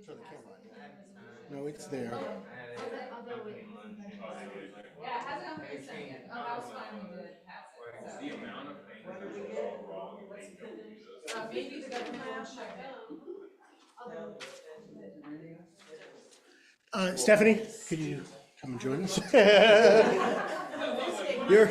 Turn the camera on. No, it's there. Yeah, it hasn't opened this second. Oh, that was fine. We did pass it. The amount of things that are so wrong and they don't do this. Maybe the government will shut down. Stephanie, could you come and join us? you're,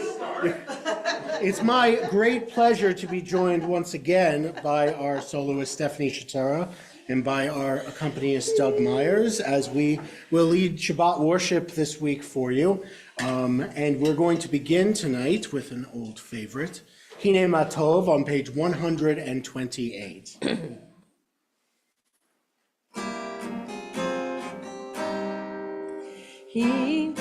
it's my great pleasure to be joined once again by our soloist Stephanie Shatera and by our accompanist Doug Myers as we will lead Shabbat worship this week for you. And we're going to begin tonight with an old favorite, Hine Matov on page 128. Hine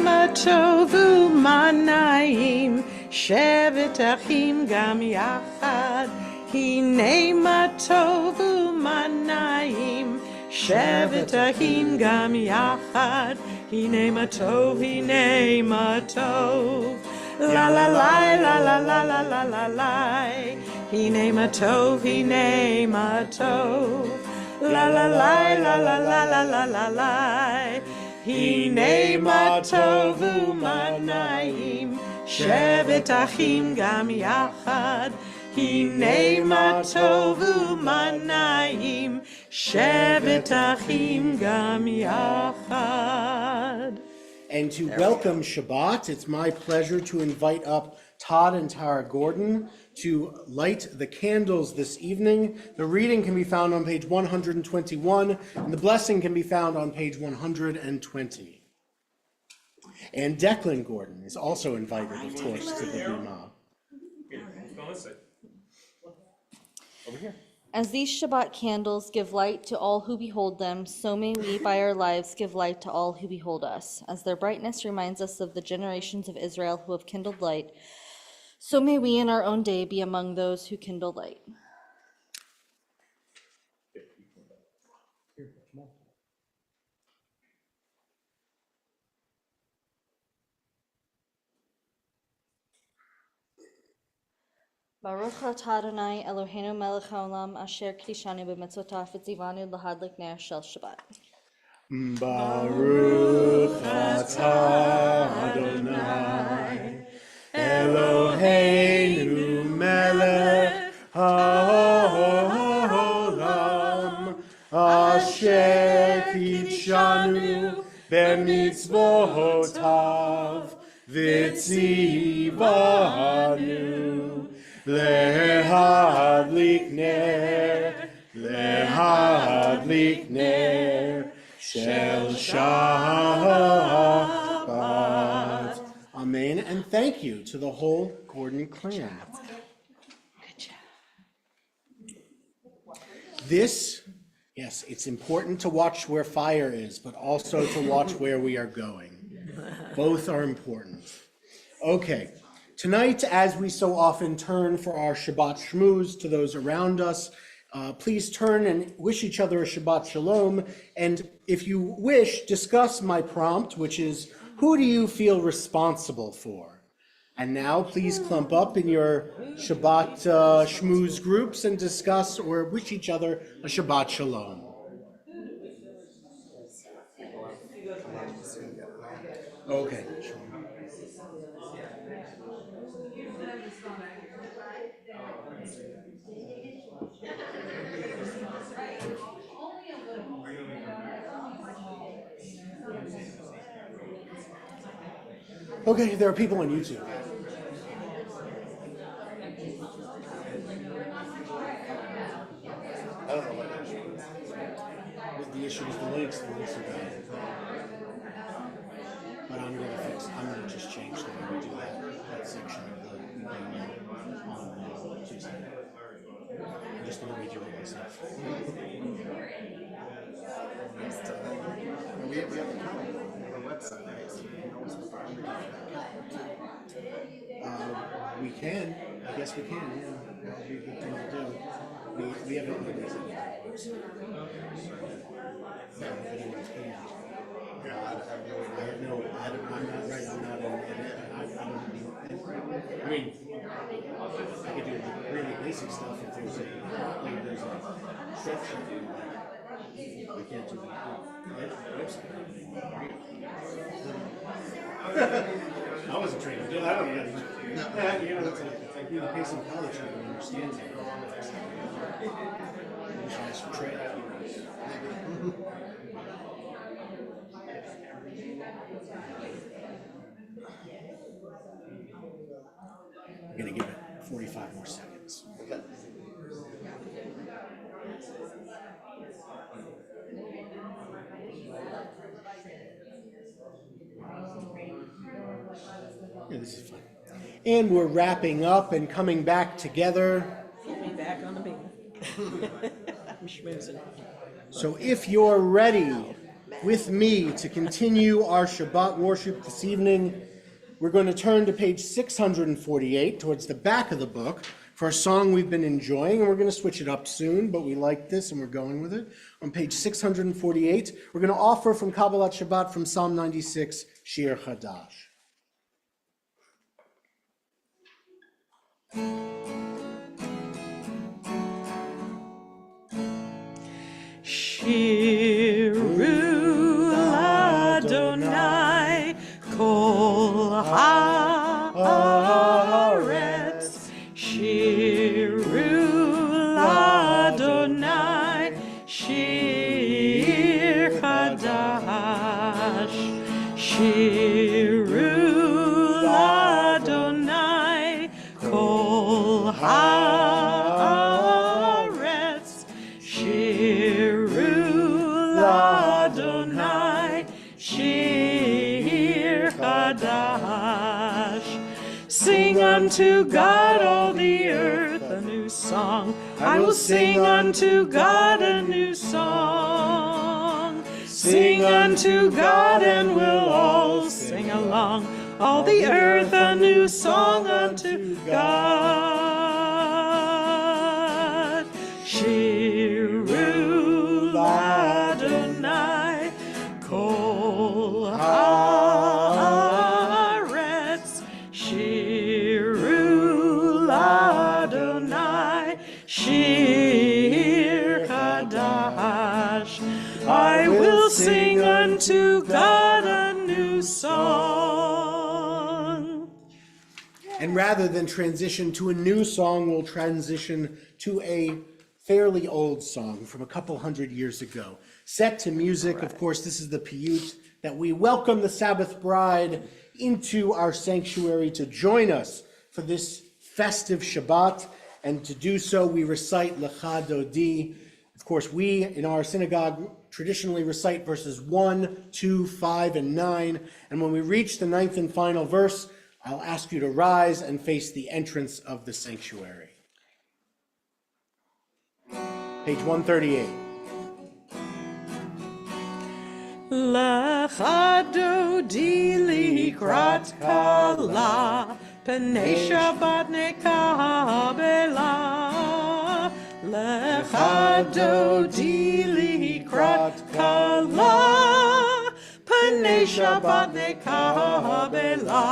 Matovu Manaim Shevet Achim Gam Yachad Hine Matovu Manaim Shevet Achim Gam Yachad Hine Matov La la la la la la la la la la Hine Matov La la la la la la la la la la Hine Matovu Manaim Shevet Achim Gam Yachad Hine Matovu Manaim Shevet Achim Gam Yachad. And to welcome Shabbat, it's my pleasure to invite up Todd and Tara Gordon to light the candles this evening. The reading can be found on page 121, and the blessing can be found on page 120. And Declan Gordon is also invited, of course, to the Bima. Over here. As these Shabbat candles give light to all who behold them, so may we by our lives give light to all who behold us. As their brightness reminds us of the generations of Israel who have kindled light, so may we in our own day be among those who kindle light. Baruch atah Adonai Eloheinu melech haolam asher kiddushanu b'mitzvotav v'tzivanu lahadlik ner shel Shabbat. Baruch atah Adonai Eloheinu melech haolam asher kiddushanu b'mitzvotav v'tzivanu Lehadlik ner shel Shabbat. Amen, and thank you to the whole Gordon clan. Good job. Yes, it's important to watch where fire is, but also to watch where we are going. Both are important. Okay. Tonight, as we so often turn for our Shabbat shmooze to those around us, please turn and wish each other a Shabbat shalom. And if you wish, discuss my prompt, which is, who do you feel responsible for? And now please clump up in your Shabbat shmooze groups and discuss or wish each other a Shabbat shalom. Okay. Okay, there are people on YouTube. I don't know what the issue is. The issue is the links are bad. But I'm gonna just change the way we do that section of the on Tuesday. I'm just gonna redo it myself. We have a comment on our website, right? So you can always look at We can. I guess we can, yeah. That would be a good thing to do. We haven't really done that. I'm not right. I'm not in. I don't I mean, I could do really basic stuff if there's a structure. I can't do that. I wasn't trained to do that. I don't know. You know, it's like you pay some college who understands it. You should ask for trade. I'm gonna give it 45 more seconds. Yeah, this is fun. And we're wrapping up and coming back together. Get me back on the beam. I'm schmoozing. So if you're ready with me to continue our Shabbat worship this evening, we're going to turn to page 648 towards the back of the book for a song we've been enjoying, and we're going to switch it up soon, but we like this and we're going with it. On page 648, we're going to offer from Kabbalat Shabbat from Psalm 96, Shir Chadash. Shiru Adonai Kol Haaretz. Shiru Adonai Shir Chadash. Shiru Adonai Kol Haaretz. Shiru Adonai Shir Chadash. Sing unto God, all the earth, a new song. I will sing unto God a new song. Sing unto God, and we'll all sing along. All the earth a new song unto God. Shiru Adonai Kol Haaretz. Shiru Adonai Shir Chadash. I will sing unto God a new song. And rather than transition to a new song, we'll transition to a fairly old song from a couple hundred years ago. Set to music, of course, this is the piyut that we welcome the Sabbath bride into our sanctuary to join us for this festive Shabbat. And to do so, we recite Lecha Dodi. Of course, we in our synagogue traditionally recite verses 1, 2, 5, and 9. And when we reach the 9th and final verse, I'll ask you to rise and face the entrance of the sanctuary. Page 138. Lecha Dodi likrat kala, Pnei Shabbat nekabela. Lecha Dodi likrat kala, Pnei Shabbat nekabela.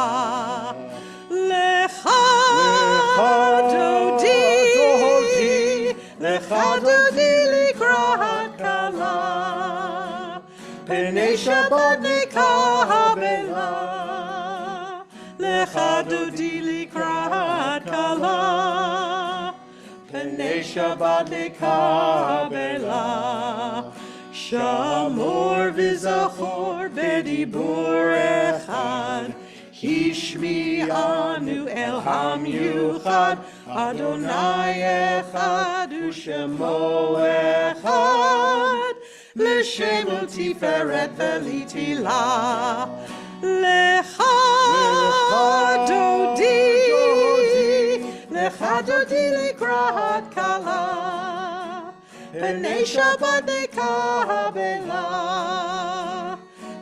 Lecha Dodi, Lecha Dodi likrat kala, Pnei Shabbat nekabela. Lecha Dodi likrat kala, Pnei Shabbat nekabela. Shamor v'zachor b'dibur echad, Hishmi'anu el hamiuchad, Adonai echad u'shemo echad, L'shemo tiferet v'litila. Lecha Dodi, Lecha Dodi likrat kala, Pnei Shabbat nekabela.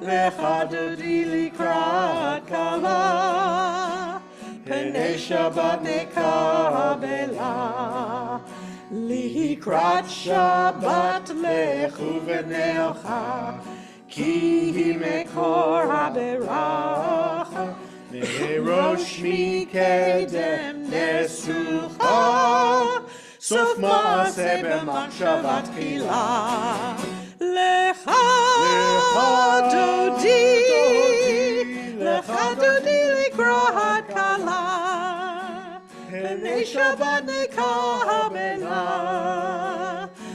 Lecha Dodi likrat kala, Pnei Shabbat nekabela. Likrat Shabbat lechu v'neocha, Ki hi mekor haberacha, וראש מקדם נסוכה, סוף מעשה במחשבה תחילה. לך דודי, לך דודי לקראת כלה, פני שבת נקבלה.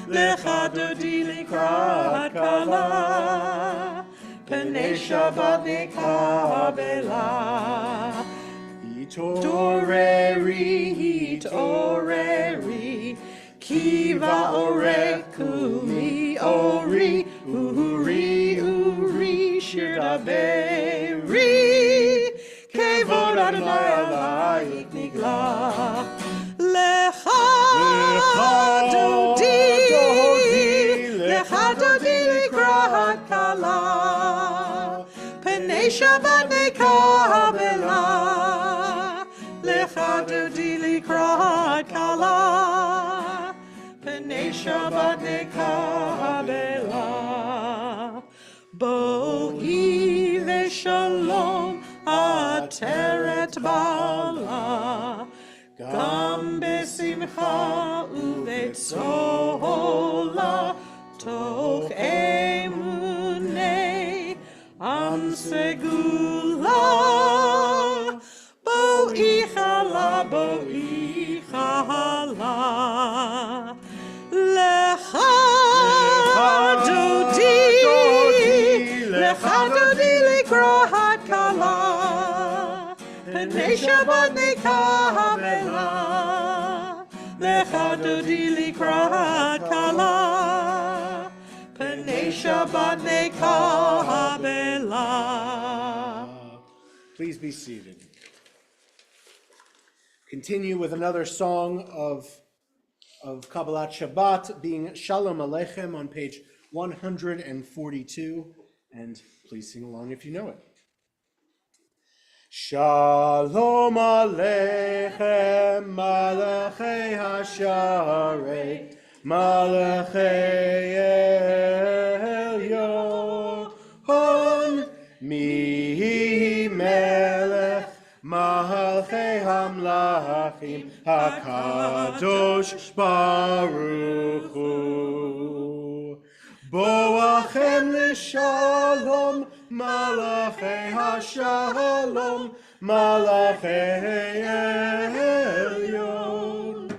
לך דודי לקראת כלה, פני שבת נקבלה. התעוררי, התעוררי, כי באורך קומי אורי, אורי, אורי, שיר דברי, כבוד אדוני עלייך נגלה. לך דודי, לך דודי לקראת כלה, פני שבת נקבלה. לך דודי לקראת כלה, פני שבת נקבלה. בואי ושלום עטרת בעלה, גם בשמחה ובצהלה, תוך אמוני עם סגולה. בואי חלה, בואי חלה, לך דודי, לך דודי לקראת כלה, פני שבת נקבלה. לך דודי לקראת כלה, פני שבת נקבלה. Please be seated. Continue with another song of Kabbalat Shabbat, being Shalom Aleichem on page 142, and please sing along if you know it. Shalom Aleichem, Malachei Hasharet, Malachei Elyon, Mi Melech, Malchei Hamlachim, HaKadosh Baruch Hu. Boachem l'shalom, Malachei HaShalom, Malachei Elyon.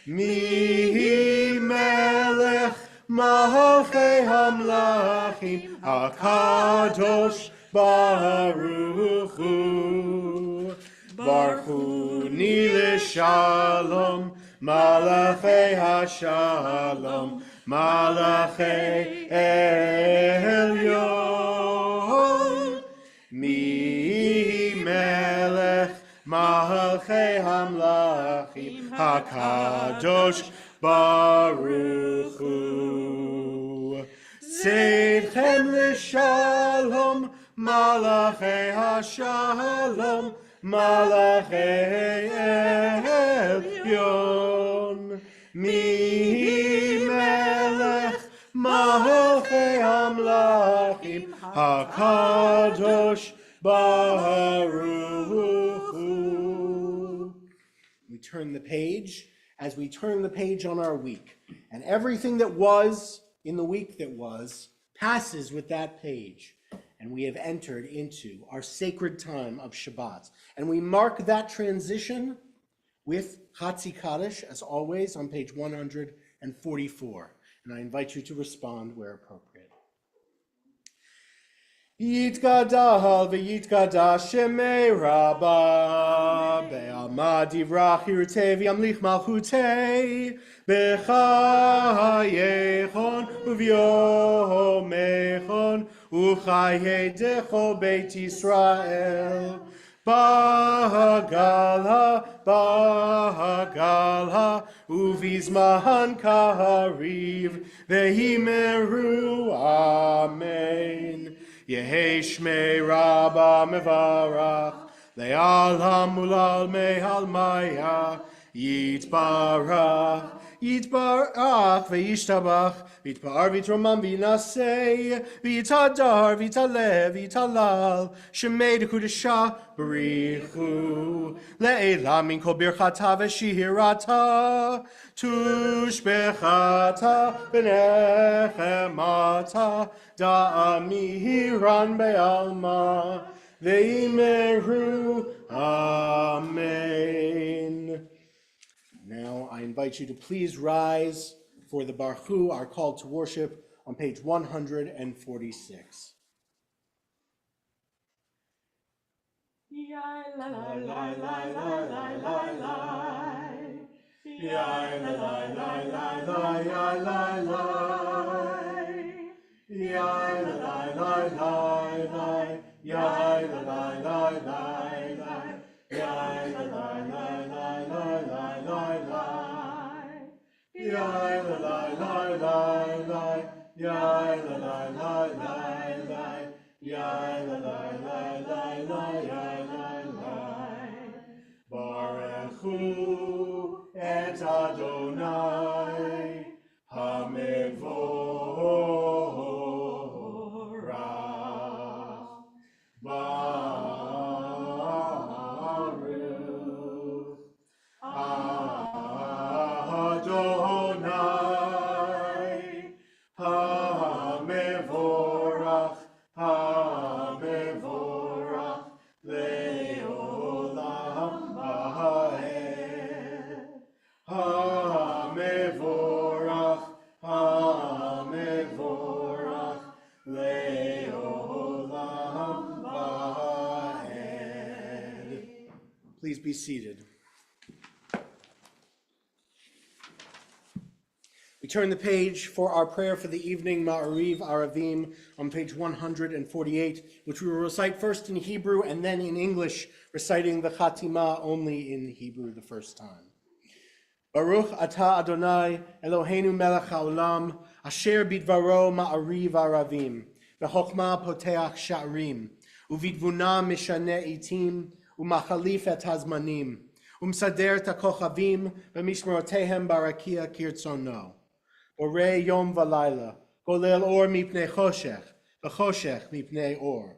Mi Melech, Malchei Hamlachim, HaKadosh Baruch Hu. Baruchuni l'shalom, Malachei HaShalom, Malachei Elyon. Mi Melech, Malchei Hamlachim, HaKadosh Baruch Hu. Tzedchem l'shalom, Malachei HaShalom, Malachei Elyon. Mi Melech, Malchei Hamlachim, HaKadosh Baruch Hu. We turn the page as we turn the page on our week, and everything that was in the week that was passes with that page. And we have entered into our sacred time of Shabbat. And we mark that transition with Chatzi Kaddish, as always, on page 144. And I invite you to respond where appropriate. Yitgadal v'yitgadash shemei Rabbah, be'alma divrach yirtei v'yamlich malchutei, b'chayechon u'v'yomechon u'chayedecho beit Yisrael. Bahagalha, uvizman kariv, vehimeru, amen. Yehi shmei Rabbah mevarach, le'al hamulal me'al maya, yitbarach, יתברך וישתבח, ויתפאר ויתרומם וינשא, ויתהדר ויתעלה ויתהלל, שמי דקודשה בריחו, לעילה מן כל ברכתה ושירתה, תושבחתה ונחמתה, דאמירן בעלמא, ואמרו Amen. Now I invite you to please rise for the Baruch, our call to worship, on page 146. Baruchu et Adonai Hamevorach. Baruch Adonai Hamevorach, Hamevorach leolam va'ed. Hamevorach, Hamevorach leolam va'ed. Please be seated. We turn the page for our prayer for the evening, Ma'ariv Aravim, on page 148, which we will recite first in Hebrew and then in English, reciting the Chatima only in Hebrew the first time. Baruch atah Adonai, Eloheinu melech haolam, asher bidvaro Ma'ariv Aravim, v'chokhmah poteach sha'arim, uvidvuna mishane itim, umachalif et hazmanim, umsader et hakochavim, v'mishmerotehem barakia kirtzono. Ore yom v'layla, golel or mipnei choshech, v'choshech mipnei or.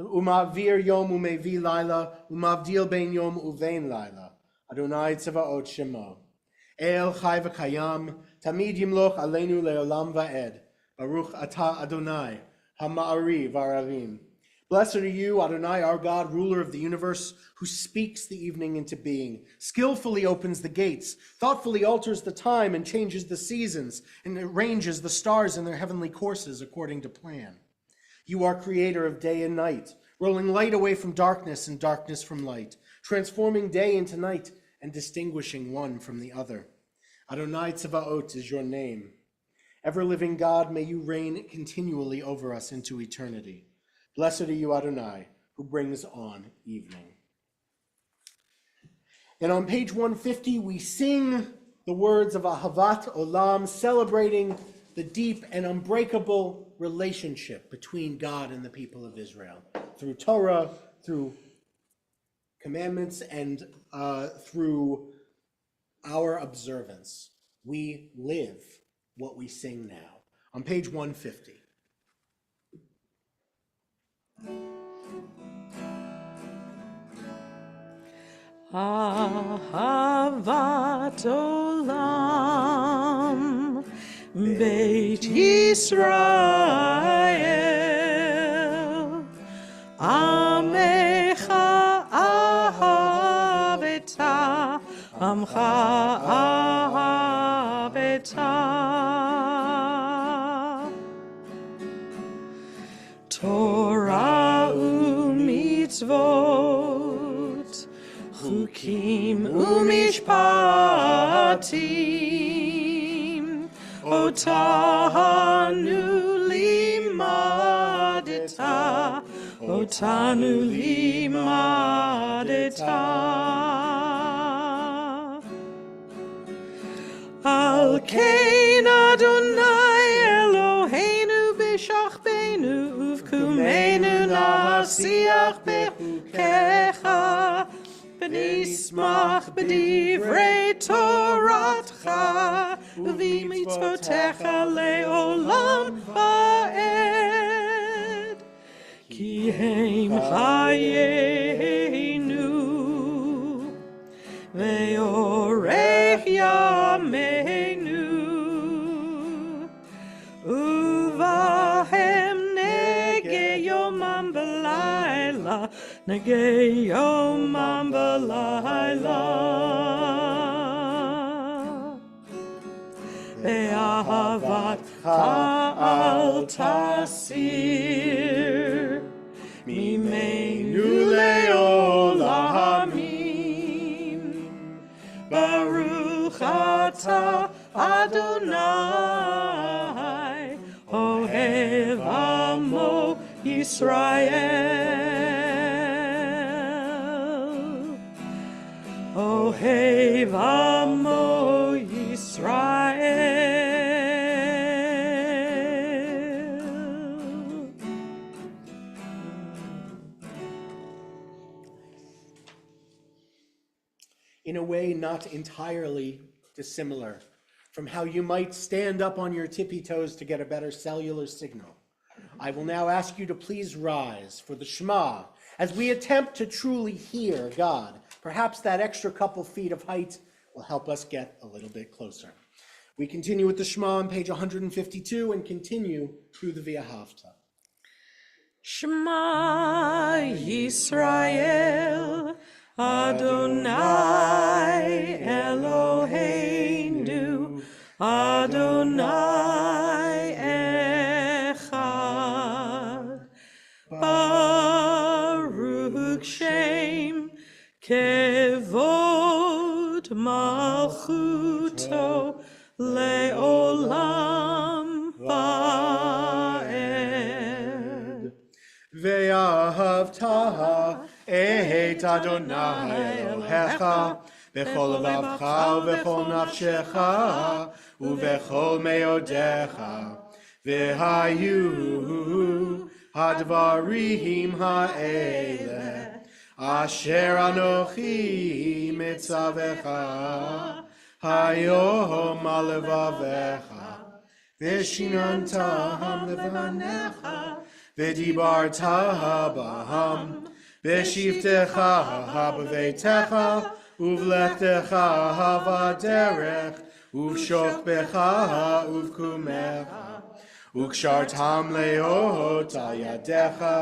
Umavir yom umevi layla, umavdil ben yom uvein layla. Adonai tzavaot shemo. El chai v'kayam, tamid yimloch aleinu leolam va'ed. Baruch atah Adonai, hama'ariv aravim. Blessed are you, Adonai, our God, ruler of the universe, who speaks the evening into being, skillfully opens the gates, thoughtfully alters the time and changes the seasons, and arranges the stars in their heavenly courses according to plan. You are creator of day and night, rolling light away from darkness and darkness from light, transforming day into night and distinguishing one from the other. Adonai Tzavaot is your name. Ever-living God, may you reign continually over us into eternity. Blessed are you, Adonai, who brings on evening. And on page 150, we sing the words of Ahavat Olam, celebrating the deep and unbreakable relationship between God and the people of Israel through Torah, through commandments, and through our observance. We live what we sing now. On page 150. Ahavat olam, Beit Yisrael, Amecha ahaveta, Amcha ahaveta. Torah u'mitzvot, Chukim u'mishpatim, Otanu limadeta, Otanu limadeta. Al kein Adonai Eloheinu b'shachbenu uvkumenu nasiach bechukecha, V'nismach b'divrei Toratcha, v'mitzvotecha le'olam va'ed. Ki hem chayenu ve'orech yameinu uvahem nege yomam v'layla nege yomam v'layla ve'ahavat al tasir Mimenu le'olamim Baruch atah Adonai Ohev amo Yisrael Ohev amo Yisrael In a way not entirely dissimilar from how you might stand up on your tippy toes to get a better cellular signal. I will now ask you to please rise for the Shema as we attempt to truly hear God. Perhaps that extra couple feet of height will help us get a little bit closer. We continue with the Shema on page 152 and continue through the V'ahavta. Shema Yisrael Adonai Eloheinu Adonai Echad Baruch Shem Kevod Malchuto Le'olam Va'ed Ve'ahavta et Adonai Elohecha b'chol levavcha u'b'chol nafshecha u'b'chol meodecha v'hayu hadvarim ha'eleh asher anochi mitzavecha hayom al levavecha v'shinantam levanecha v'dibarta b'ham v'shivtecha b'veitecha uvlechtecha b'derech uvshokbecha uvkumecha ukshartam leot al yadecha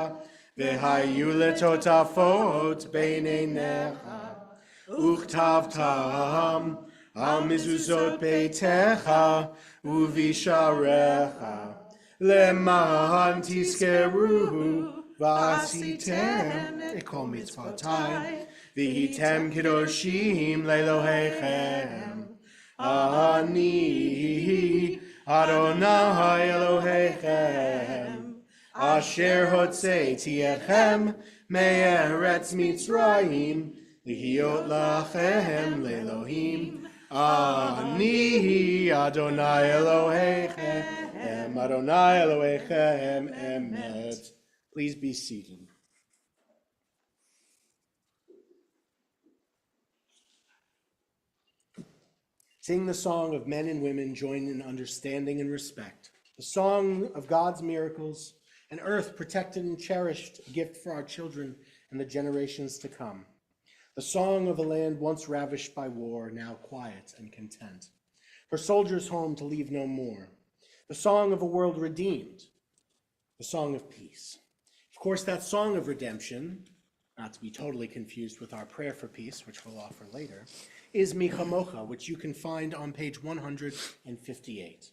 v'hayu letotafot beineinecha uktavtam al mizuzot beitecha uvisharecha leman tiskeruhu v'asitem ekol mitzvotai v'hitem kedoshim le'elohechem ani Adonai Elohechem asher hotzeiti etchem me'eretz Mitzrayim lihiot lachem le'elohim ani Adonai Elohechem Adonai Elohechem emet. Please be seated. Sing the song of men and women joined in understanding and respect, the song of God's miracles, an earth protected and cherished, a gift for our children and the generations to come, the song of a land once ravished by war, now quiet and content, for soldiers home to leave no more, the song of a world redeemed, the song of peace. Of course, that song of redemption, not to be totally confused with our prayer for peace, which we'll offer later, is Mi Chamocha, which you can find on page 158.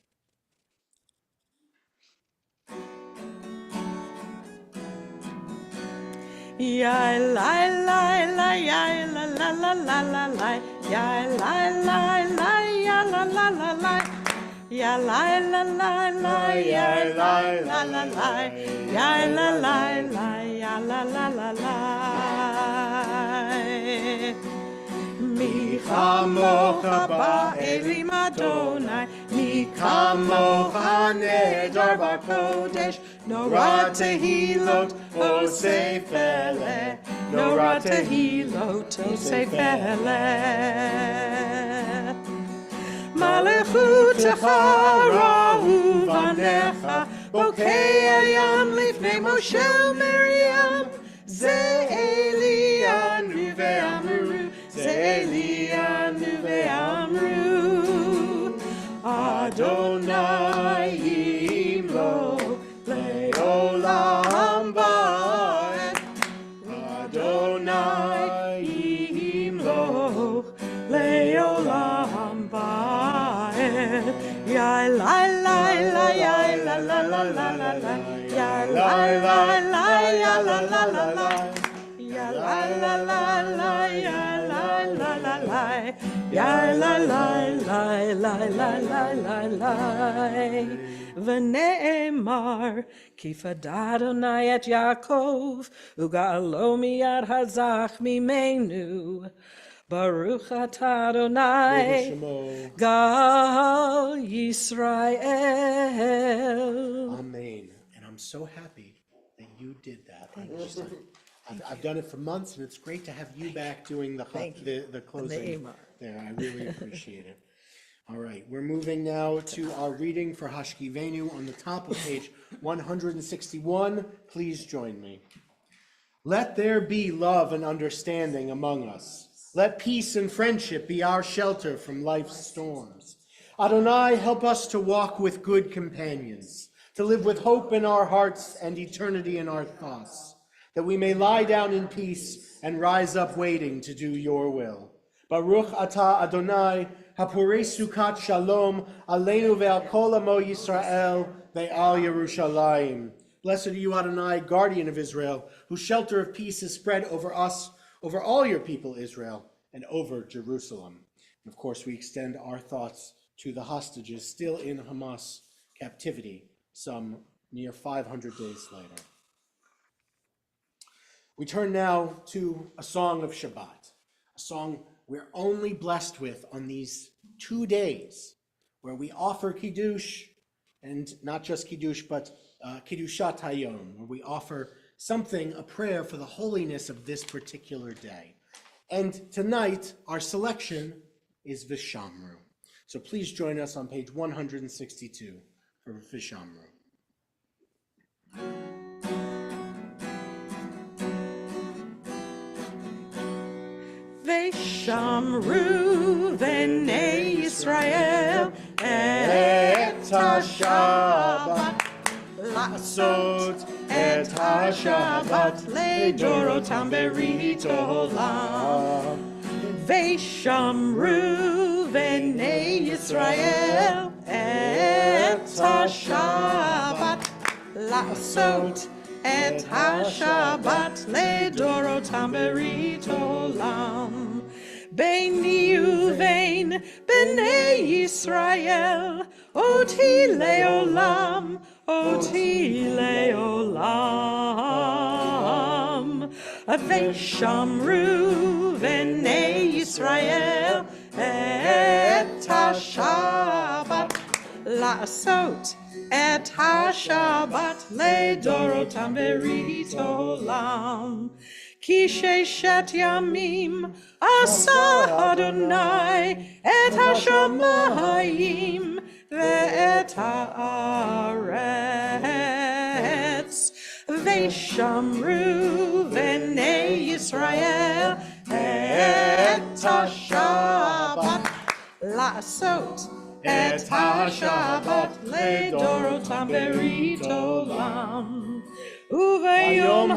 Ya la la la ya la la la la la la ya la la la ya la la la la ya la la la la ya la la la la ya la la la ya la la la la Mi chamocha ba'elim Adonai Mi kamocha nedar ba'kodesh Nora tehilot osei fele Nora tehilot osei fele מלכותך ראו בניך, בוקע ים לפני משה ומרים. זה אלינו ואמרו, זה אלינו ואמרו, אדוני ימלוך לעולם ועד. אדוני ימלוך לעולם ועד. יא לה לה לה יא לה לה לה לה לה לה יא לה לה לה יא לה לה לה לה יא לה לה לה לה יא לה לה לה לה יא לה לה לה לה לה לה לה. ונאמר כי פדה אדוני את יעקב וגאלו מיד הזך ממנו. ברוך אתה אדוני גאל ישראל. Amen. And I'm so happy that you did that. I've done it for months, and it's great to have you back doing the closing there. I really appreciate it. All right, we're moving now to our reading for Hashkivenu on the top of page 161. Please join me. Let there be love and understanding among us. Let peace and friendship be our shelter from life's storms. Adonai, help us to walk with good companions, to live with hope in our hearts and eternity in our thoughts, that we may lie down in peace and rise up waiting to do your will. Baruch atah Adonai, hapurei sukat shalom, aleinu ve'al kol amo Yisrael, ve'al Yerushalayim. Blessed are you, Adonai, guardian of Israel, whose shelter of peace is spread over us, over all your people, Israel, and over Jerusalem. And of course, we extend our thoughts to the hostages still in Hamas captivity, some near 500 days later. We turn now to a song of Shabbat, a song we're only blessed with on these 2 days, where we offer Kiddush, and not just Kiddush, but Kiddushat Hayom, where we offer something, a prayer for the holiness of this particular day. And tonight, our selection is Vishamru. So please join us on page 162 for Vishamru. Vishamru v'nei Yisrael et HaShabbat לעשות את השבת לדורותם ברית עולם. וישמרו בני ישראל את השבת לעשות את השבת לדורותם ברית עולם. ביני ובין בני ישראל אותי לעולם, אותי לעולם. וישמרו בני ישראל את השבת לעשות את השבת לדורותם ברית עולם. כי 6 ימים עשה אדוני את השמיים ואת הארץ. וישמרו בני ישראל את השבת לעשות את השבת לדורותם ברית עולם. וביום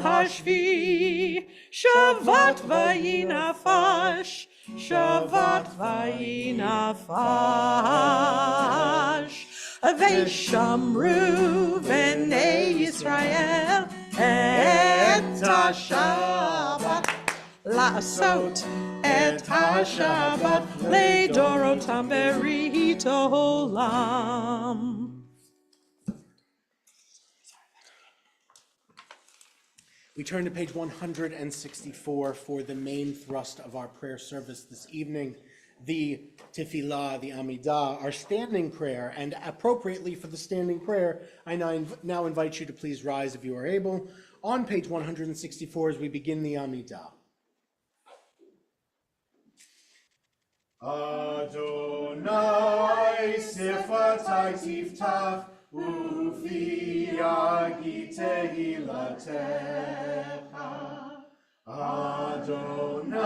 השביעי שבת וינפש, שבת וינפש. וישמרו בני ישראל את השבת לעשות את השבת לדורותם ברית עולם. We turn to page 164 for the main thrust of our prayer service this evening, the Tefillah, the Amidah, our standing prayer. And appropriately for the standing prayer, I now invite you to please rise if you are able. On page 164 as we begin the Amidah. Adonai sifatai tiftach ufi yagi tehilatecha. Adonai,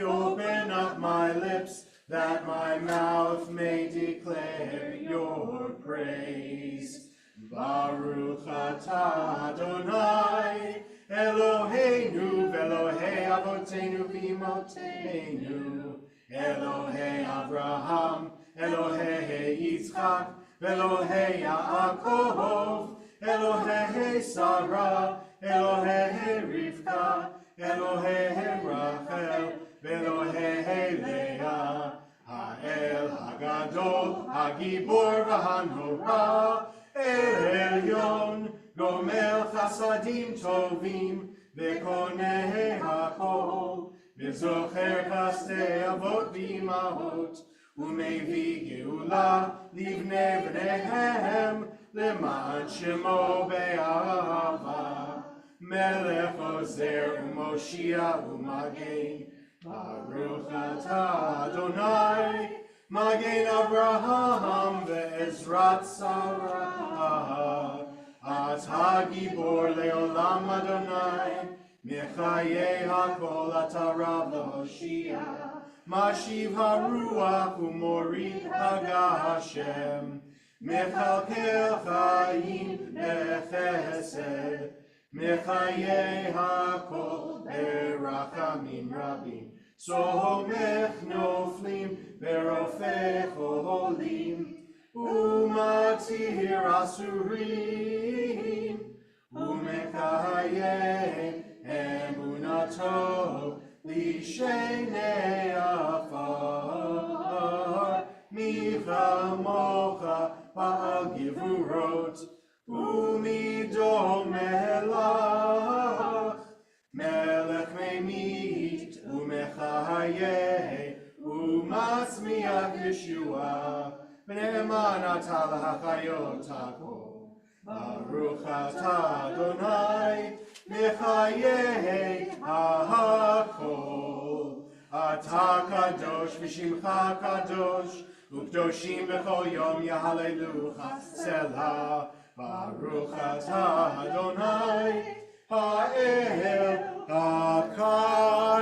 open up my lips, that my mouth may declare your praise. Baruch atah Adonai, Eloheinu v'Elohei avotenu v'imotenu, Elohei Avraham, Elohei Yitzchak, v'Elohei Yaakov, Elohei Sarah, Elohei Rivka, Elohei Rachel, v'Elohei Leah, Ha'el Hagadol, Hagibor v'Hanora, El Elyon, Gomel Chasadim Tovim, v'Koneh HaKol, v'Zocher Chastei Avot v'Imahot, u'Mevi Geula livnei bneihem, למען שמו באהבה, מלך עוזר ומושיע ומגן, ברוך אתה אדוני, מגן אברהם ועזרת שרה, אתה גיבור לעולם אדוני, מחיי הכל אתה רב להושיע, משיב הרוח ומוריד הגשם, מכלכל חיים בחסד, מחיי הכל ברחמים רבים, סומך נופלים ורופא חולים, ומציל אסורים, ומקיים אמונתו לשני עפר, מי כמוך בעל גבורות, ומי דומה לך, מלך ממית ומחיה, ומצמיח ישועה, ונאמן אתה להחיות הכל. ברוך אתה אדוני, מחיי הכל. אתה קדוש ושמך קדוש, וקדושים בכל יום יהללוך סלה. Baruch atah Adonai ha'el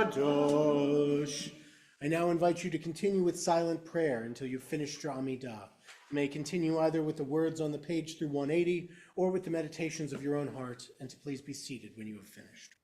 hakadosh. I now invite you to continue with silent prayer until you've finished your Amidah. You may continue either with the words on the page through 180 or with the meditations of your own heart, and to please be seated when you have finished.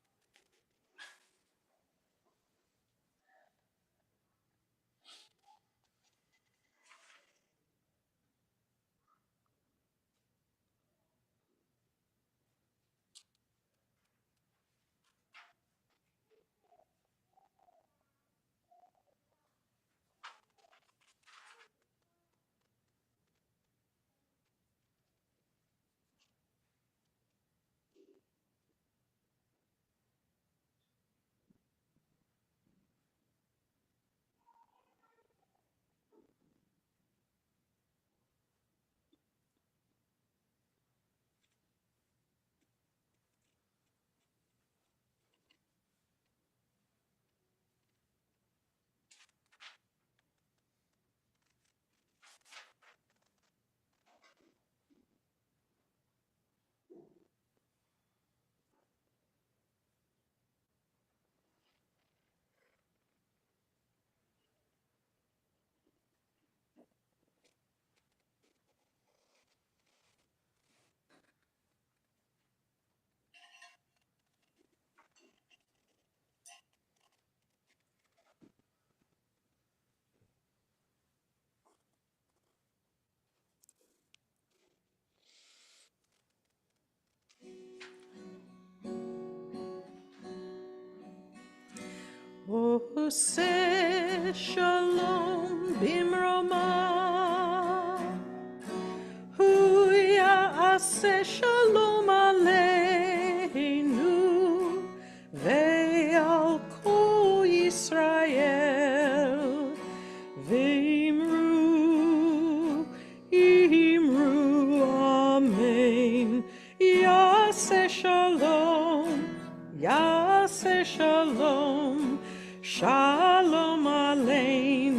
Ose shalom bimroma, hu ya'aseh shalom aleinu, ve'al kol Yisrael, ve'imru, amen. Ya'aseh shalom, shalom aleinu.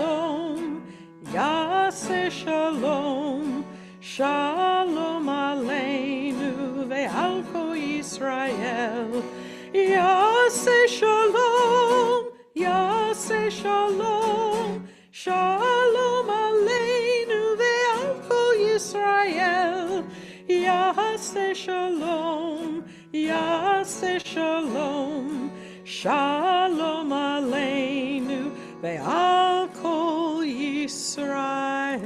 shalom, yaseh shalom, shalom aleinu ve'al kol Yisrael. Yaseh shalom, yaseh shalom, shalom aleinu ve'al kol Yisrael. Yaseh shalom, yaseh shalom, shalom aleinu ve'al kol Yisrael.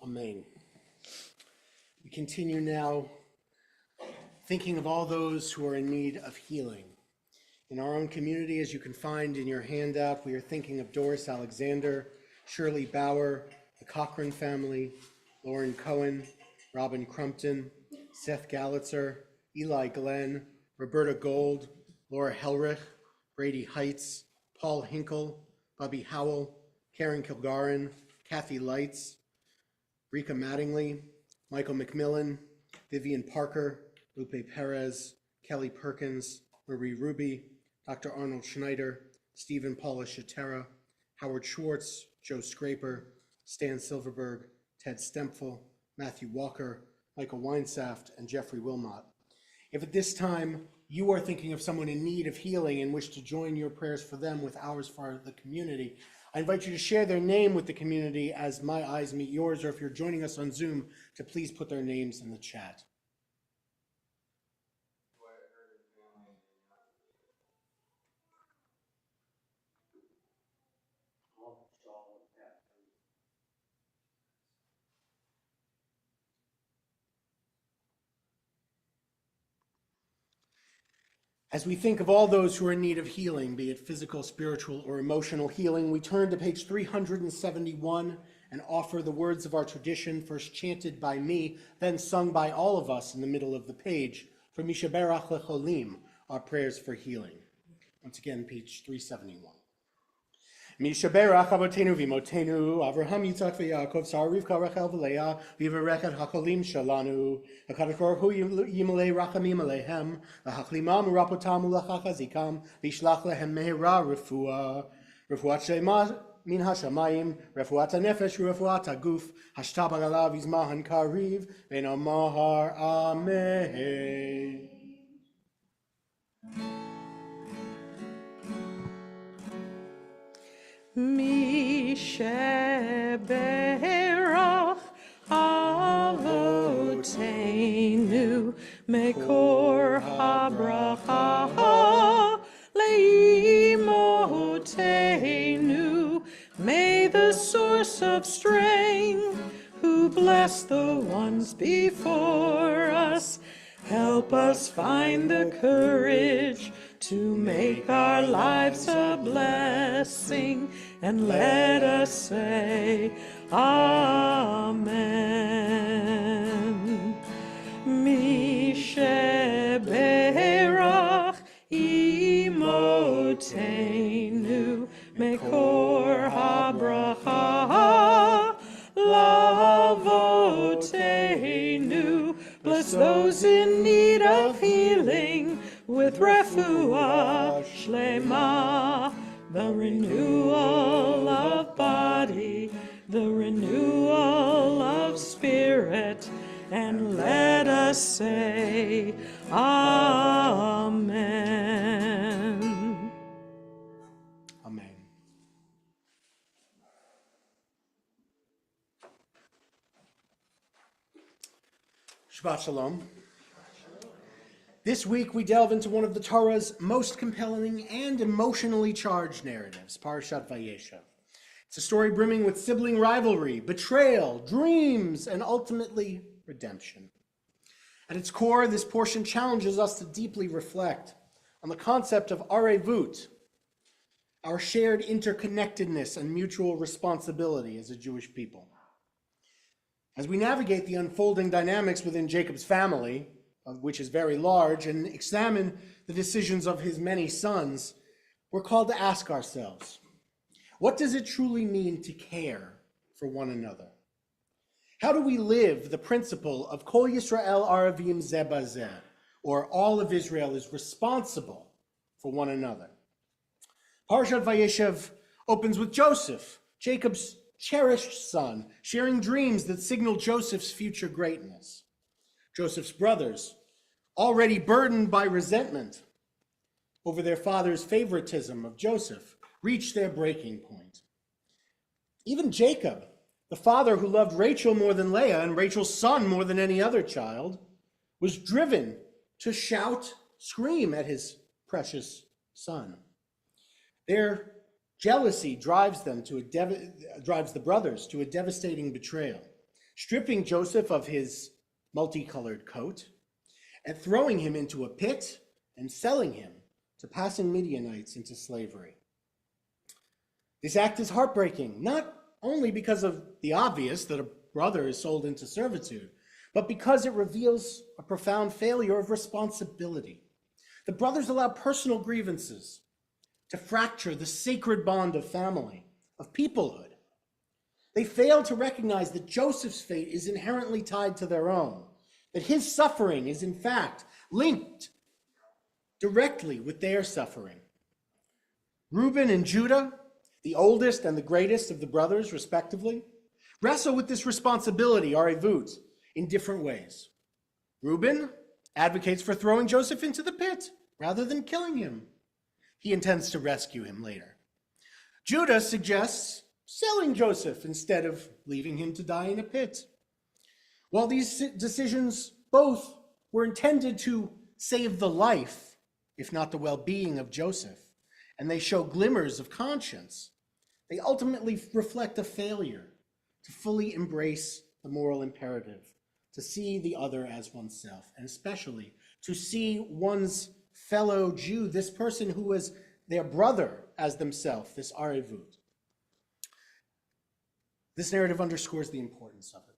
Amen. We continue now thinking of all those who are in need of healing. In our own community, as you can find in your handout, we are thinking of Doris Alexander, Shirley Bauer, the Cochran family, Lauren Cohen, Robin Crumpton, Seth Gallitzer, Eli Glenn, Roberta Gold, Laura Helrich, Brady Heights, Paul Hinkle, Bobby Howell, Karen Kilgarren, Kathy Lights, Rika Mattingly, Michael McMillan, Vivian Parker, Lupe Perez, Kelly Perkins, Marie Ruby, Dr. Arnold Schneider, Stephen Paula Shatera, Howard Schwartz, Joe Scraper, Stan Silverberg, Ted Stempfel, Matthew Walker, Michael Weinsaft, and Jeffrey Wilmot. If at this time you are thinking of someone in need of healing and wish to join your prayers for them with ours for the community, I invite you to share their name with the community as my eyes meet yours, or if you're joining us on Zoom, to please put their names in the chat. As we think of all those who are in need of healing, be it physical, spiritual, or emotional healing, we turn to page 371 and offer the words of our tradition, first chanted by me, then sung by all of us in the middle of the page, for Mishaberach Lecholim, our prayers for healing. Once again, page 371. Mishaberach Avotenu Vimotenu, Avraham Yitzchak v'Yaakov, Sarah Rivka Rachel v'Leah, Vivarechet HaKolim Shalanu, HaKadosh Baruch Hu Yimalei Rachamim Aleihem, L'Hachlimam U'Rapotam U'Lachachazikam, V'Yishlach Lehem Mehera Refuah, Refuat Shema Min HaShamayim, Refuat HaNefesh Refuat HaGuf, Hashta B'Galav Yizmahan Kariv, V'Nomar Amen. Mishaberach Avotenu Mekor HaBracha Leimotenu. May the source of strength, who bless the ones before us, help us find the courage to make our lives a blessing, and let us say Amen. Mishaberach imotenu mekor habracha lavotenu. Bless those in need of healing with refuah shlema, the renewal of body, the renewal of spirit, and let us say Amen. Amen. Shabbat Shalom. This week we delve into one of the Torah's most compelling and emotionally charged narratives, Parashat Vayeshev. It's a story brimming with sibling rivalry, betrayal, dreams, and ultimately redemption. At its core, this portion challenges us to deeply reflect on the concept of arevut, our shared interconnectedness and mutual responsibility as a Jewish people. As we navigate the unfolding dynamics within Jacob's family, which is very large, and examine the decisions of his many sons, we're called to ask ourselves, what does it truly mean to care for one another? How do we live the principle of Kol Yisrael Aravim Zeh Bazeh, or all of Israel is responsible for one another. Parshat Vayeshev opens with Joseph, Jacob's cherished son, sharing dreams that signal Joseph's future greatness. Joseph's brothers, already burdened by resentment over their father's favoritism of Joseph, reach their breaking point. Even Jacob, the father who loved Rachel more than Leah and Rachel's son more than any other child, was driven to shout, scream at his precious son. Their jealousy drives the brothers to a devastating betrayal, stripping Joseph of his multicolored coat and throwing him into a pit and selling him to passing Midianites into slavery. This act is heartbreaking, not only because of the obvious that a brother is sold into servitude, but because it reveals a profound failure of responsibility. The brothers allow personal grievances to fracture the sacred bond of family, of peoplehood. They fail to recognize that Joseph's fate is inherently tied to their own, that his suffering is in fact linked directly with their suffering. Reuben and Judah, the oldest and the greatest of the brothers, respectively, wrestle with this responsibility, arevut, in different ways. Reuben advocates for throwing Joseph into the pit rather than killing him. He intends to rescue him later. Judah suggests selling Joseph instead of leaving him to die in a pit. While these decisions both were intended to save the life, if not the well-being of Joseph, and they show glimmers of conscience, they ultimately reflect a failure to fully embrace the moral imperative, to see the other as oneself, and especially to see one's fellow Jew, this person who was their brother, as themselves, this arevut. This narrative underscores the importance of it.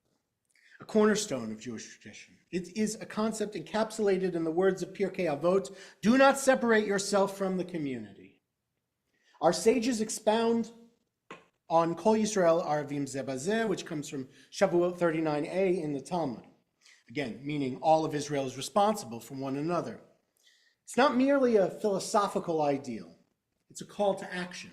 A cornerstone of Jewish tradition. It is a concept encapsulated in the words of Pirkei Avot, do not separate yourself from the community. Our sages expound on Kol Yisrael Arevim Zeh Bazeh, which comes from Shavuot 39a in the Talmud. Again, meaning all of Israel is responsible for one another. It's not merely a philosophical ideal. It's a call to action.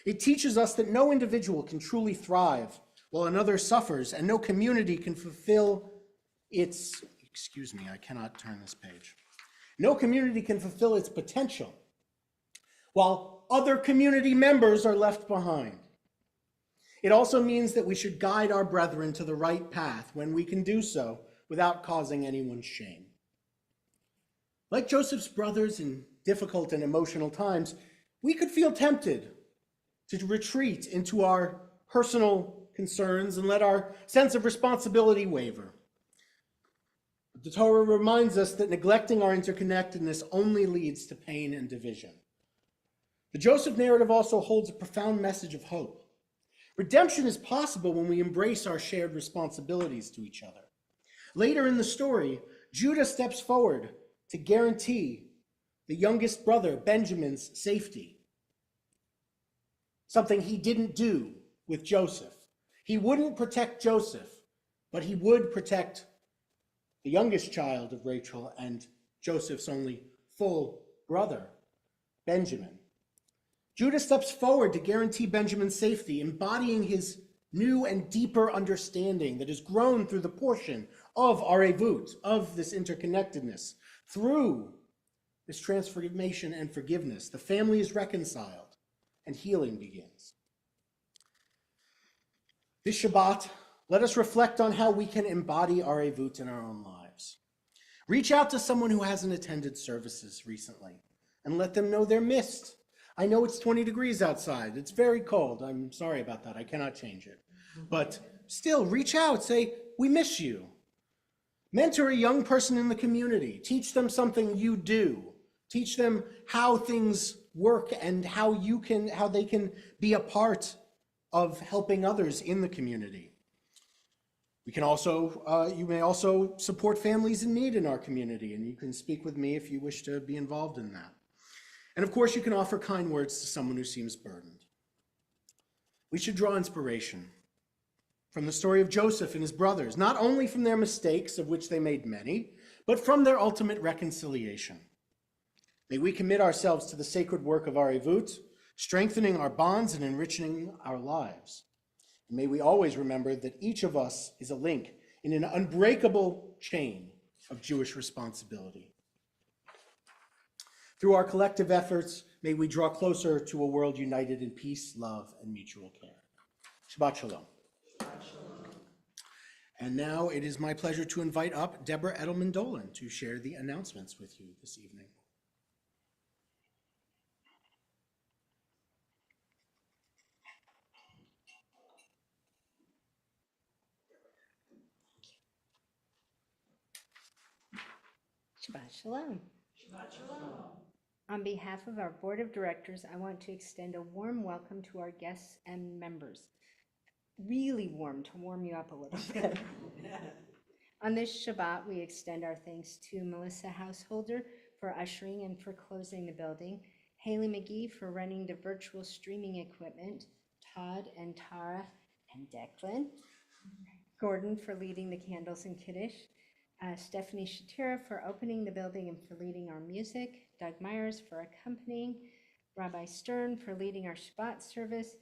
It teaches us that no individual can truly thrive while another suffers, and no community can fulfill its, I cannot turn this page. No community can fulfill its potential while other community members are left behind. It also means that we should guide our brethren to the right path when we can do so without causing anyone shame. Like Joseph's brothers in difficult and emotional times, we could feel tempted to retreat into our personal concerns and let our sense of responsibility waver. But the Torah reminds us that neglecting our interconnectedness only leads to pain and division. The Joseph narrative also holds a profound message of hope. Redemption is possible when we embrace our shared responsibilities to each other. Later in the story, Judah steps forward to guarantee the youngest brother, Benjamin's, safety. Something he didn't do with Joseph. He wouldn't protect Joseph, but he would protect the youngest child of Rachel and Joseph's only full brother, Benjamin. Judah steps forward to guarantee Benjamin's safety, embodying his new and deeper understanding that has grown through the portion of arevut, of this interconnectedness. Through this transformation and forgiveness, the family is reconciled and healing begins. This Shabbat, let us reflect on how we can embody arevut in our own lives. Reach out to someone who hasn't attended services recently and let them know they're missed. I know it's 20 degrees outside. It's very cold. I'm sorry about that. I cannot change it. But still, reach out. Say, we miss you. Mentor a young person in the community. Teach them something you do. Teach them how things work and how they can be a part of helping others in the community. We can also, you may also support families in need in our community, and you can speak with me if you wish to be involved in that. And of course, you can offer kind words to someone who seems burdened. We should draw inspiration from the story of Joseph and his brothers, not only from their mistakes, of which they made many, but from their ultimate reconciliation. May we commit ourselves to the sacred work of our Evut, strengthening our bonds and enriching our lives. And may we always remember that each of us is a link in an unbreakable chain of Jewish responsibility. Through our collective efforts, may we draw closer to a world united in peace, love, and mutual care. Shabbat Shalom. And now it is my pleasure to invite up Deborah Edelman-Dolan to share the announcements with you this evening. Shabbat Shalom. Shabbat Shalom. On behalf of our Board of Directors, I want to extend a warm welcome to our guests and members. Really warm, to warm you up a little bit. On this Shabbat, we extend our thanks to Melissa Householder for ushering and for closing the building, Haley McGee for running the virtual streaming equipment, Todd and Tara and Declan, Gordon for leading the candles and Kiddush, Stephanie Shatira for opening the building and for leading our music, Doug Myers for accompanying, Rabbi Stern for leading our Shabbat service,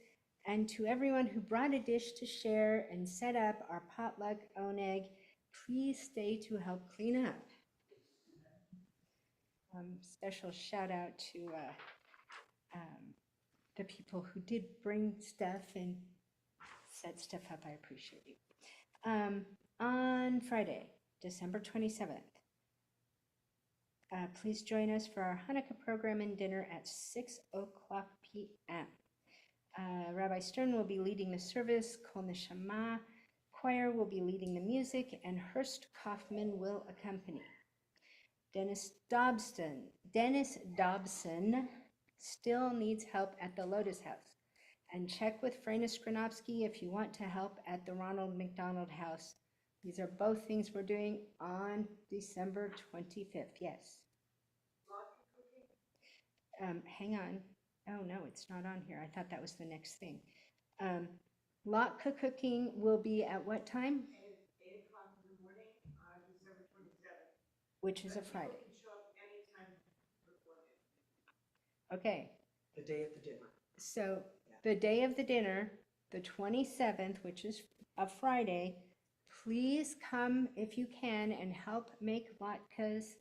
and to everyone who brought a dish to share and set up our potluck oneg, please stay to help clean up. Special shout out to the people who did bring stuff and set stuff up. I appreciate you. On Friday, December 27th, please join us for our Hanukkah program and dinner at 6:00 p.m. Rabbi Stern will be leading the service, Kol Neshama Choir will be leading the music, and Hurst Kaufman will accompany. Dennis Dobson still needs help at the Lotus House. And check with Frena Skronowski if you want to help at the Ronald McDonald House. These are both things we're doing on December 25th. Yes. Hang on. Oh, no, it's not on here. I thought that was the next thing. Latke cooking will be at what time? 8 o'clock in the morning, December 27th. Which is a Friday. You can show up anytime before then. Okay. The day of the dinner. So the day of the dinner, the 27th, which is a Friday, please come if you can and help make latkes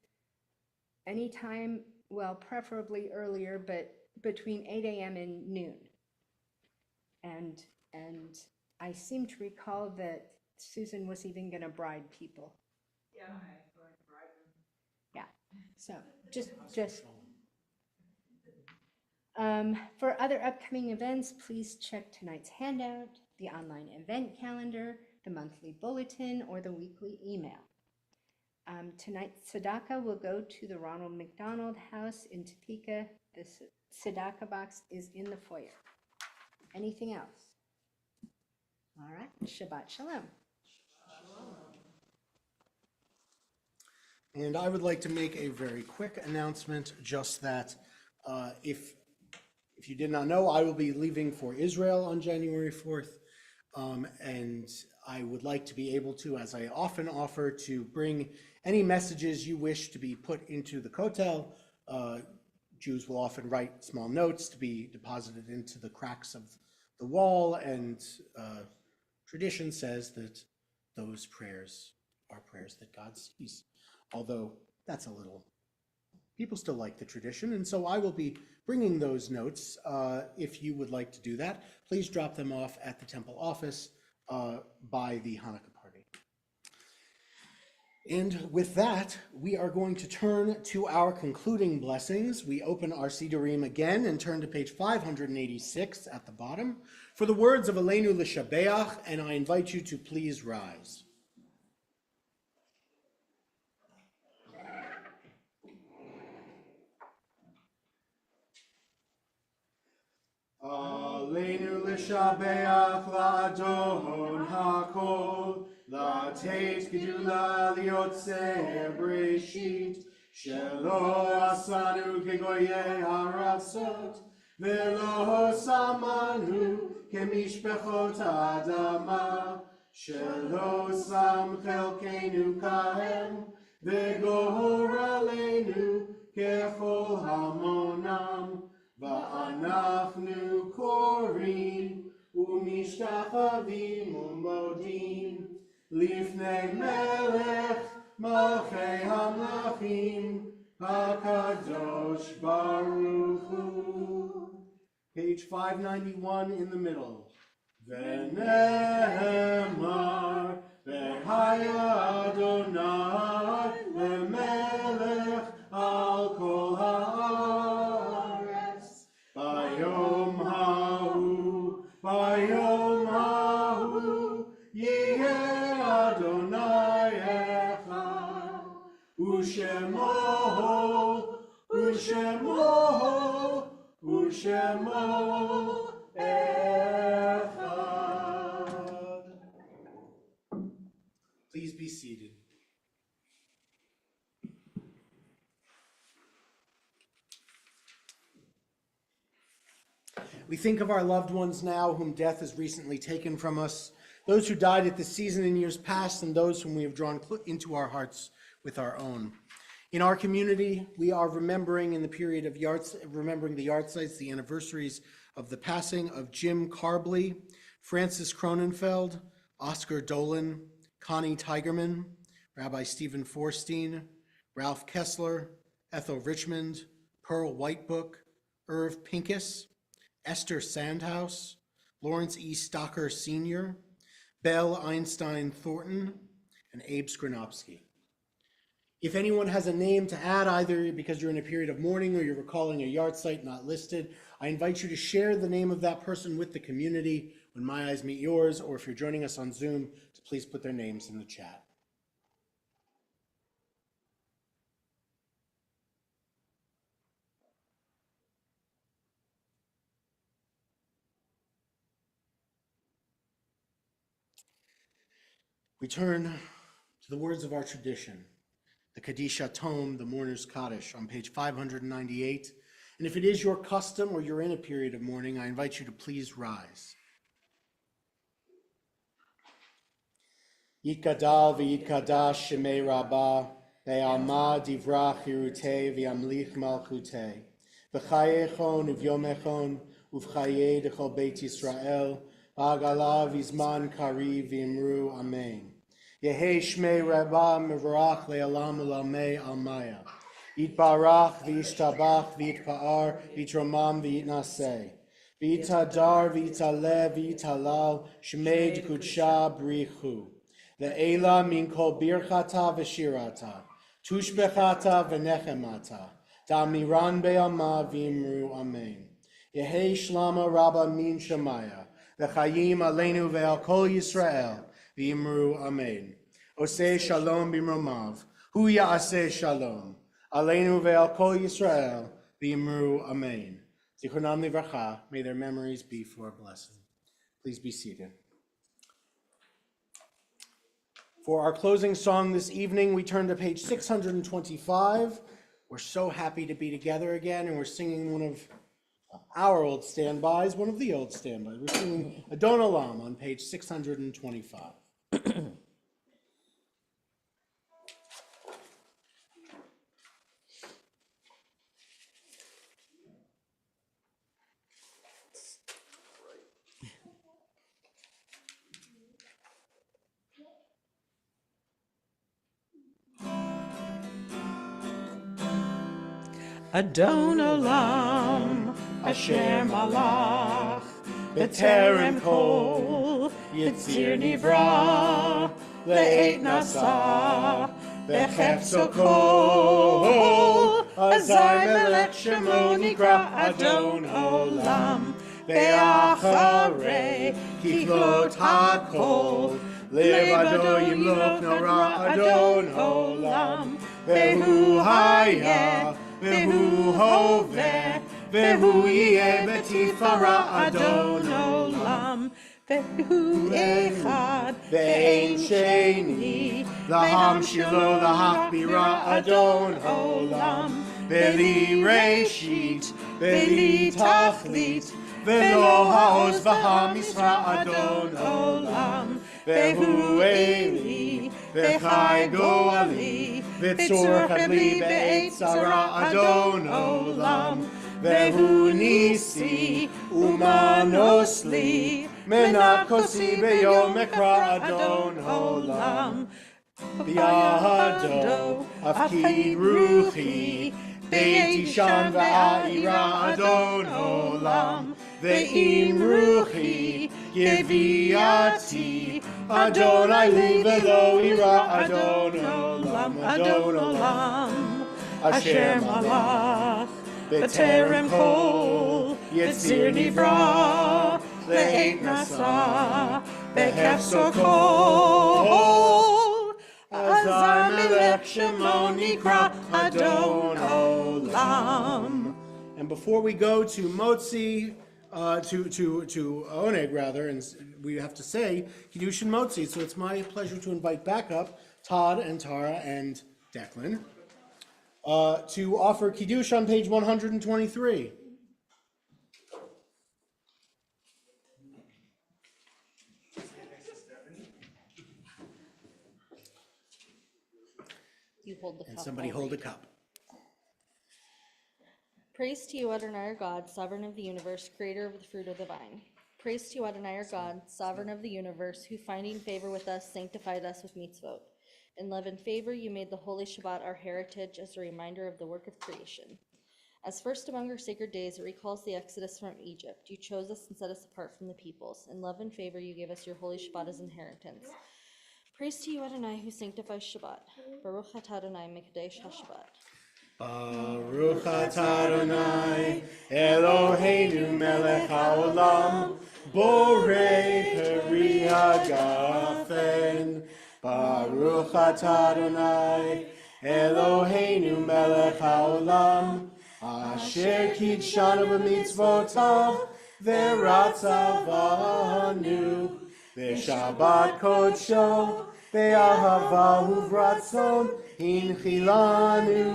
anytime, well, preferably earlier, but between 8 a.m. and noon. And I seem to recall that Susan was even going to bribe people. Yeah, I'm going to bribe them. Yeah, so just for other upcoming events, please check tonight's handout, the online event calendar, the monthly bulletin, or the weekly email. Tonight's tzedakah will go to the Ronald McDonald House in Topeka. The tzedakah box is in the foyer. Anything else? All right, Shabbat Shalom. And I would like to make a very quick announcement, just that if you did not know, I will be leaving for Israel on January 4th. And I would like to be able to, as I often offer, to bring any messages you wish to be put into the kotel. Jews will often write small notes to be deposited into the cracks of the wall, and tradition says that those prayers are prayers that God sees. Although that's a little, people still like the tradition, and so I will be bringing those notes. If you would like to do that, please drop them off at the temple office by the Hanukkah party. And with that, we are going to turn to our concluding blessings. We open our Sidurim again and turn to page 586 at the bottom for the words of Aleinu L'Shabeach, and I invite you to please rise. Aleinu L'Shabeach L'Adon HaKol, Lateit Gedula Liotze Breshit, Shelo Asanu Kegoye Haratzot, Velo Samanu Kemishpechot Adama, Shelo Sam Chelkeinu Kahem, Vegor Aleinu ככל המונם, ואנחנו קוראים ומשתחווים ומודים לפני מלך מלכי המלכים הקדוש ברוך הוא. Page 591 in the middle. ונאמר והיה אדוני למלך על כל הארץ ביום ההוא יהיה אדוני אחד ושמו אחד. Please be seated. We think of our loved ones now whom death has recently taken from us, those who died at this season in years past, and those whom we have drawn into our hearts with our own. In our community, we are remembering in the period of remembering the yard sites, the anniversaries of the passing of Jim Carbley, Francis Cronenfeld, Oscar Dolan, Connie Tigerman, Rabbi Stephen Forstein, Ralph Kessler, Ethel Richmond, Pearl Whitebook, Irv Pincus, Esther Sandhouse, Lawrence E. Stocker Sr., Belle Einstein Thornton, and Abe Skronopsky. If anyone has a name to add, either because you're in a period of mourning or you're recalling a yard site not listed, I invite you to share the name of that person with the community when my eyes meet yours, or if you're joining us on Zoom, to please put their names in the chat. We turn to the words of our tradition, the Kadisha Tome, the Mourner's Kaddish, on page 598. And if it is your custom or you're in a period of mourning, I invite you to please rise. Yitgadal v'yitkadash shemei rabbah, ve'alma divrach hirutei v'yamlich malchutei, v'chayechon uv'yomechon uv'chayei dechol beit Yisrael, v'agala v'izman kariv v'imru amen. Yehei shmei rabbah mevarach le'alam u'lamei almaya. Yitbarach v'yishtabach v'yitpa'ar v'yitromam v'yitnaseh. V'yitadar v'yitalev v'yitalal shmei d'kudsha b'richu. Ve'ela min kol birchata v'shirata. Tushbechata v'nechemata. Da'amiran be'alma v'imru amen. Yehei shlama rabba min shemaya. V'chayim aleinu ve'al kol Yisrael. V'imru amen. Oseh shalom b'mromav. Hu ya'aseh shalom. Aleinu ve'al kol Yisrael. V'imru amen. Zichronam livracha. May their memories be for a blessing. Please be seated. For our closing song this evening, we turn to page 625. We're so happy to be together again, and we're singing one of our old standbys, one of the old standbys. We're singing Adon Olam on page 625. Adon Olam, Asher Malach, B'terem Kol, Yitzir Nivra, Le'et Nasa, B'chefzo Kol, Azai Melech Shemo Nikra Adon Olam, Be'acharei Kiflot HaKol, Levado Yimloch Nora Adon Olam, Vehu Hayah, Vehu Hoveh, Vehu Yeh B'tifara Adon Olam, Vehu Echad, Ve'ein Sheni, Laham Shilo Lahachbira Adon Olam, Ve'li Reshit, Ve'li Tachlit, Ve'lo Ha'oz V'ha'misra Adon Olam, Vehu Eli, V'chai goali, v'tzor chadli be'et tzara adon olam, vehu nisi umanos li, menakosi beyom ekra adon olam. Biado afkid ruchi, beiti shan va'ira adon olam, ve'im ruchi giviati, Adonai li velo ira adon olam, adon olam, Asher malach b'terem kol Yitzir nivra le'et nasa b'kefso kol Azar melech shemo nikra adon olam. And before we go to Motzi, to Oneg rather, and we have to say Kiddush and Motzi. So it's my pleasure to invite back up Todd and Tara and Declan to offer Kiddush on page 123. You hold the cup. And somebody I'll hold a read. cup. Praise to you, Adonai our God, sovereign of the universe, creator of the fruit of the vine. Praise to you, Adonai our God, sovereign of the universe, who finding favor with us, sanctified us with mitzvot. In love and favor, you made the holy Shabbat our heritage as a reminder of the work of creation. As first among our sacred days, it recalls the exodus from Egypt. You chose us and set us apart from the peoples. In love and favor, you gave us your holy Shabbat as inheritance. Praise to you, Adonai, who sanctifies Shabbat. Baruch atah Adonai mekadesh HaShabbat. Baruch atah Adonai, Eloheinu melech haolam, borei peri hagafen. Baruch atah Adonai, Eloheinu melech haolam, asher kidshanu b'mitzvotav, v'ratzavanu, v'shabbat kodsho, v'ahava uvratzon, hinchilanu,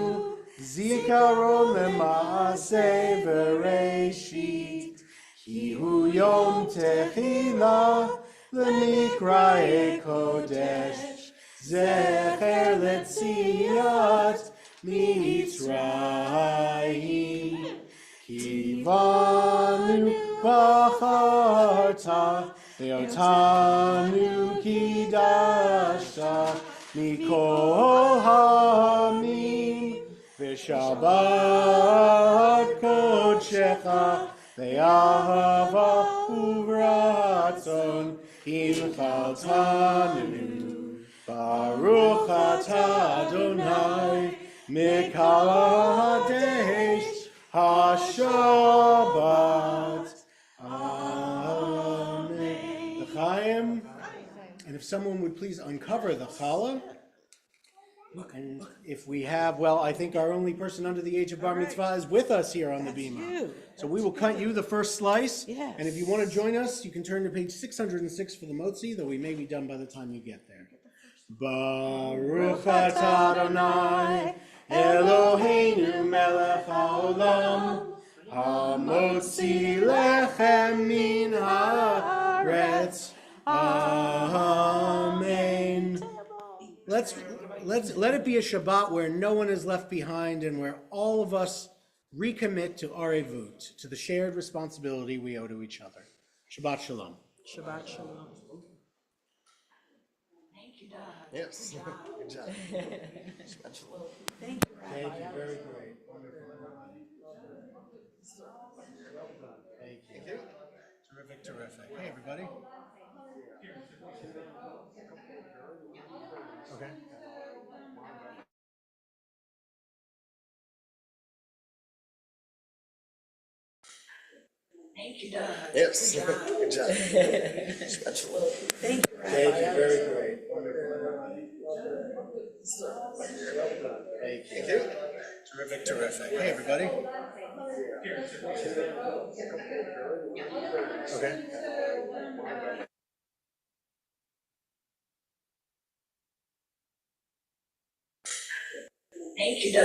zikaron lema'aseh v'reishit, ki hu yom techila, l'mikra'e kodesh, zecher letziat mitzrayim, ki vanu bacharta, ve'otanu kidashta, mikol ha'amim, v'shabbat kodshecha, ve'ahava uvratzon, hinchaltanu. Baruch atah Adonai, mikol ha'desh ha'shabbat. Amen. L'chaim. And if someone would please uncover the challah. And if we have, well, I think our only person under the age of bar mitzvah is with us here on the bima. So we will cut you the first slice. Yes. And if you want to join us, you can turn to page 606 for the motzi, though we may be done by the time you get there. Baruch atah Adonai, Eloheinu melech haolam, hamotzi lechem min haaretz. Amen. Let it be a Shabbat where no one is left behind and where all of us recommit to arevut, to the shared responsibility we owe to each other. Shabbat shalom. Shabbat shalom. Yes. Good job. Shabbat shalom. Thank you, very great. Wonderful, everybody. Thank you. Terrific. Hey, everybody. Okay. Yes. Good job. Shabbat shalom. Thank you, very great. Wonderful, everybody. Thank you. Terrific. Hey, everybody. Okay.